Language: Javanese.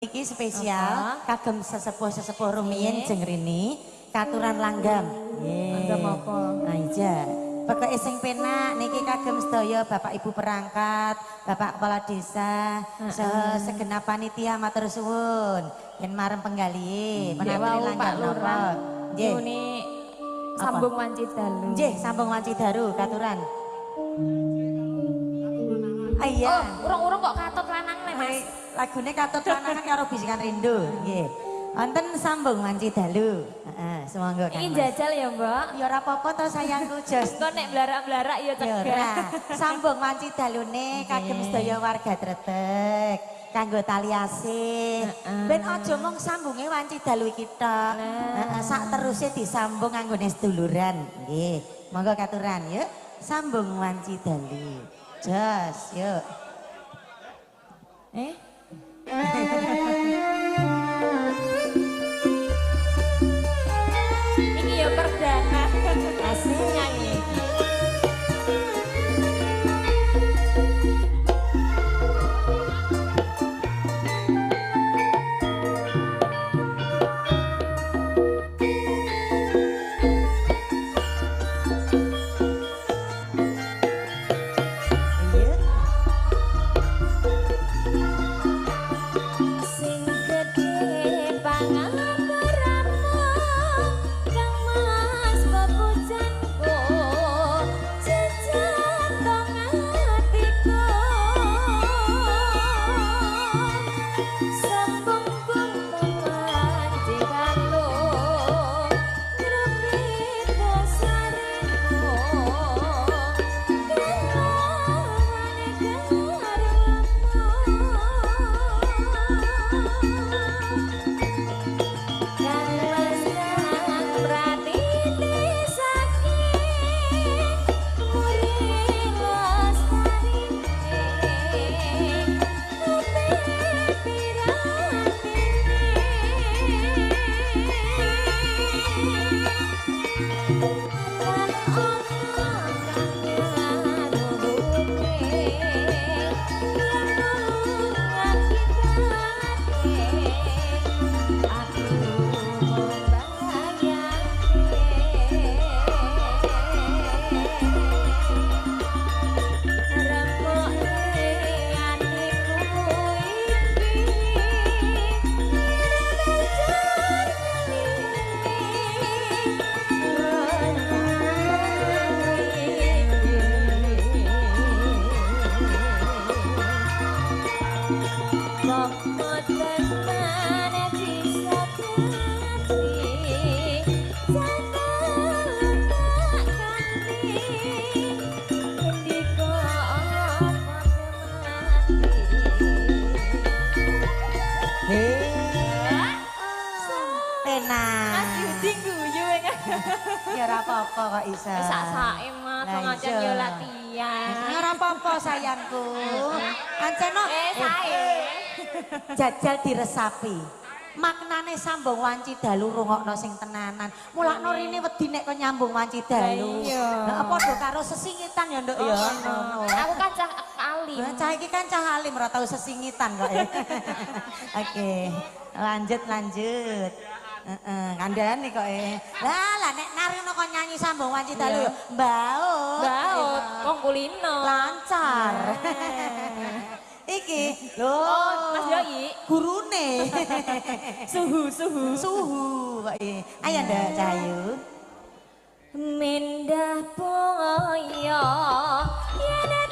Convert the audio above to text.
Iki spesial kagem sesepuh-sesepuh rumiyin jeng rene katuran langgam. Langgam apa? Nah iya. Pokoke sing penak niki kagem sedaya Bapak Ibu perangkat, Bapak Kepala Desa, segenap panitia matur suwun. Yen marem penggalihe menawi langgam napa. Nggih. Nggih. Sambung wanci dalu. Nggih, sambung wanci dalu katuran. Iya. Oh, urung-urung kok katut lanang le, Mas. Lagune katut lanangan karo bisikan rindu. Nggih. Wonten sambung wanci dalu. Heeh, semonggo Kang. Iki jajal ya, Mbak. Ya ora apa-apa to sayangku, Jos. Kok nek blarak-blarak ya Ya ora. cegah. Sambung wanci dalune kagem sedaya warga Tretek. Kanggo tali asih. Ben aja mung sambunge wanci dalu iki tok. Heeh, sak teruse disambung anggone seduluran. Nggih. Monggo katuran yuk. Sambung wanci dalu. Jos, yuk. Iki ya perdana. Asik nyanyi. Sing gedhe pangampuramu Kang Mas bebujanku jejatong atiku sambung wanci dalu ngremit dasariku Tenang. Ya ora apa-apa kok iso. Sak-sake mah Lah ngancen iya. yo latihan. Ya ora apa-apa sayangku. Anceno Sae. jajal diresapi. Maknane sambung wanci dalu rungokno sing tenanan. Mulakno rene wedi nek kok nyambung wanci dalu. Heeh padha karo sesingitan ya, Nduk ya. Aku kan cah alim. Cah iki kan cah alim ora tau sesingitan kok ya. Oke, lanjut. Kandhane kok lah nek narino kok nyanyi sambung wanci dalu ya mbaut. Baut, wong kulino. Lancar. Iki lho Mas Yoi. gurune. Suhu. Kok ayo Ndak Cahayu. Mendah boyo yen